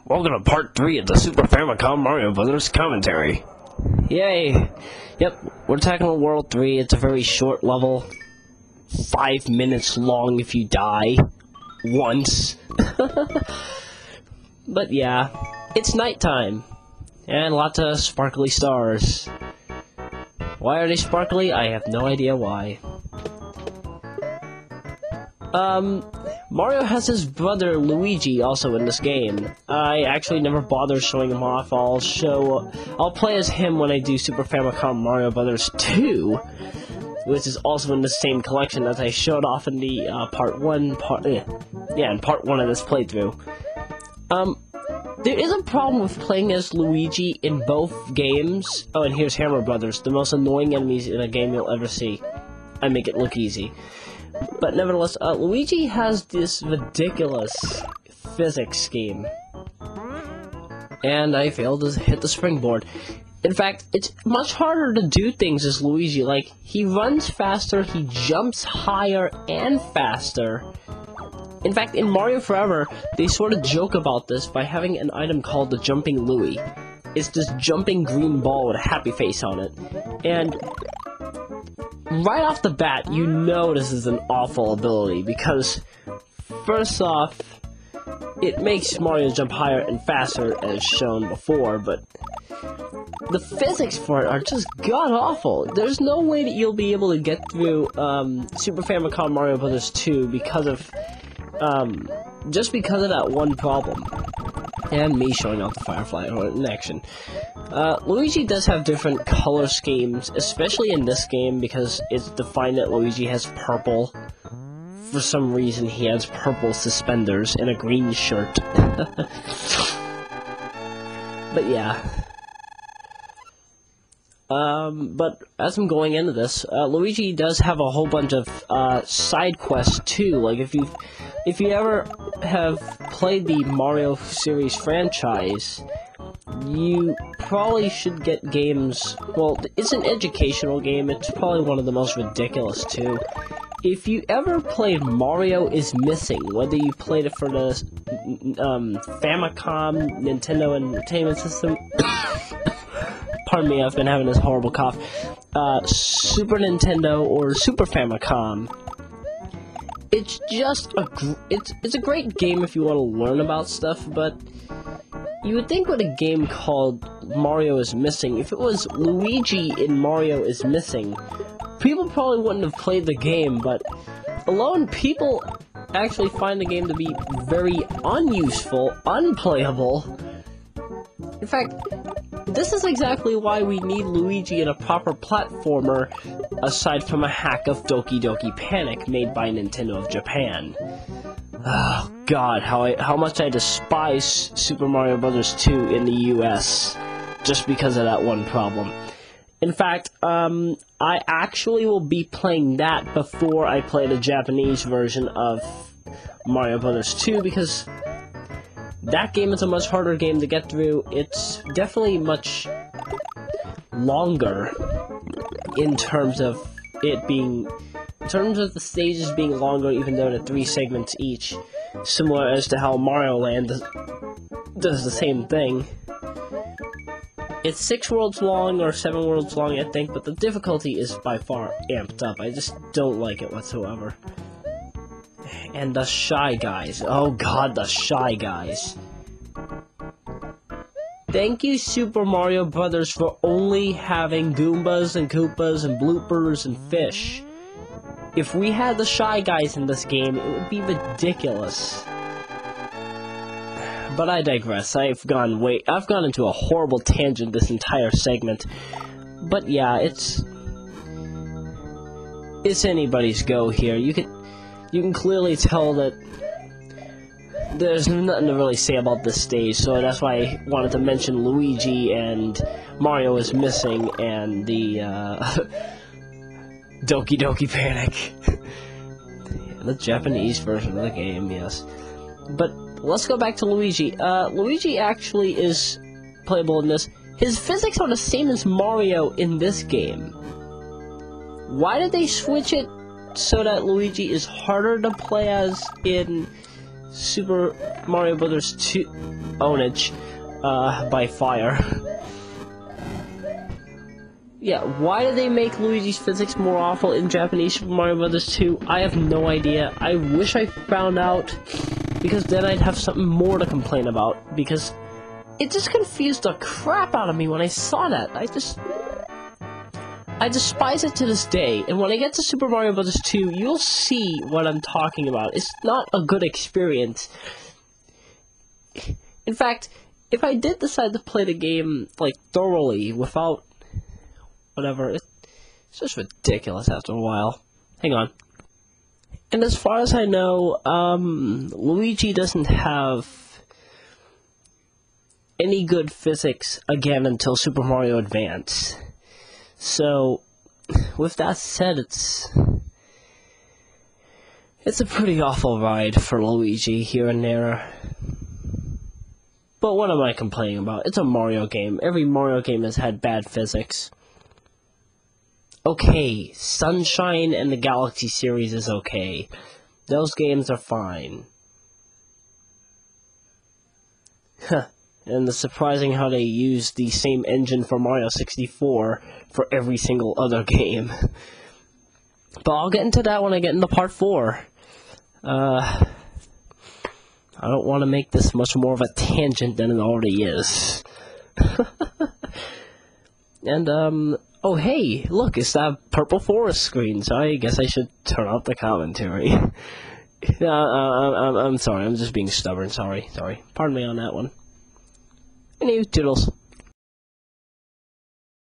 Welcome to part 3 of the Super Famicom Mario Brothers commentary. Yay! Yep, we're tackling World 3. It's a very short level. 5 minutes long if you die. Once. But yeah, it's nighttime. And lots of sparkly stars. Why are they sparkly? I have no idea why. Mario has his brother Luigi also in this game. I actually never bother showing him off. I'll play as him when I do Super Famicom Mario Brothers 2, which is also in the same collection as I showed off in the in part 1 of this playthrough. There is a problem with playing as Luigi in both games. Oh, and here's Hammer Brothers, the most annoying enemies in a game you'll ever see. I make it look easy. But nevertheless, Luigi has this ridiculous physics scheme. And I failed to hit the springboard. In fact, it's much harder to do things as Luigi. Like, he runs faster, he jumps higher and faster. In fact, in Mario Forever, they sort of joke about this by having an item called the Jumping Louie. It's this jumping green ball with a happy face on it. And right off the bat, you know this is an awful ability, because, first off, it makes Mario jump higher and faster, as shown before, but the physics for it are just god-awful. There's no way that you'll be able to get through Super Famicom Mario Bros. 2 because of, just because of that one problem. And me showing off the Firefly in action. Luigi does have different color schemes, especially in this game, because it's defined that Luigi has purple. For some reason, he has purple suspenders and a green shirt. But yeah. But as I'm going into this, Luigi does have a whole bunch of side quests too. Like if you ever have played the Mario series franchise, you probably should get games. Well, it's an educational game. It's probably one of the most ridiculous too. If you ever played Mario is Missing, whether you played it for the Famicom, Nintendo Entertainment System. Pardon me, I've been having this horrible cough. Super Nintendo or Super Famicom. It's just it's a great game if you want to learn about stuff, but you would think with a game called Mario is Missing, if it was Luigi in Mario is Missing, people probably wouldn't have played the game, but alone people actually find the game to be very unuseful, unplayable. In fact, this is exactly why we need Luigi in a proper platformer, aside from a hack of Doki Doki Panic made by Nintendo of Japan. Oh god, how much I despise Super Mario Bros. 2 in the US, just because of that one problem. In fact, I actually will be playing that before I play the Japanese version of Mario Bros. 2, because that game is a much harder game to get through. It's definitely much longer in terms of it being, in terms of the stages being longer, even though they're 3 segments each, similar as to how Mario Land does the same thing. It's 6 worlds long, or 7 worlds long, I think, but the difficulty is by far amped up. I just don't like it whatsoever. And the Shy Guys. Oh god, the Shy Guys. Thank you, Super Mario Brothers, for only having Goombas and Koopas and bloopers and fish. If we had the Shy Guys in this game, it would be ridiculous. But I digress. I've gone into a horrible tangent this entire segment. But yeah, it's anybody's go here. You can clearly tell that there's nothing to really say about this stage, so that's why I wanted to mention Luigi and Mario is Missing and the Doki Doki Panic. The Japanese version of the game, yes. But let's go back to Luigi. Luigi actually is playable in this. His physics are the same as Mario in this game. Why did they switch it so that Luigi is harder to play as in Super Mario Brothers 2 ownage by fire. Yeah, why did they make Luigi's physics more awful in Japanese Super Mario Brothers 2? I have no idea. I wish I found out, because then I'd have something more to complain about, because it just confused the crap out of me when I saw that. I despise it to this day, and when I get to Super Mario Bros. 2, you'll see what I'm talking about. It's not a good experience. In fact, if I did decide to play the game, like, thoroughly, without whatever, it's just ridiculous after a while. Hang on. And as far as I know, Luigi doesn't have any good physics again until Super Mario Advance. So, with that said, it's a pretty awful ride for Luigi here and there. But what am I complaining about? It's a Mario game. Every Mario game has had bad physics. Okay, Sunshine and the Galaxy series is okay. Those games are fine. Huh. And it's surprising how they use the same engine for Mario 64 for every single other game. But I'll get into that when I get into part 4. I don't want to make this much more of a tangent than it already is. And, oh hey, look, it's that purple forest screen, so I guess I should turn off the commentary. I'm sorry, I'm just being stubborn, sorry. Pardon me on that one. Anyway, toodles.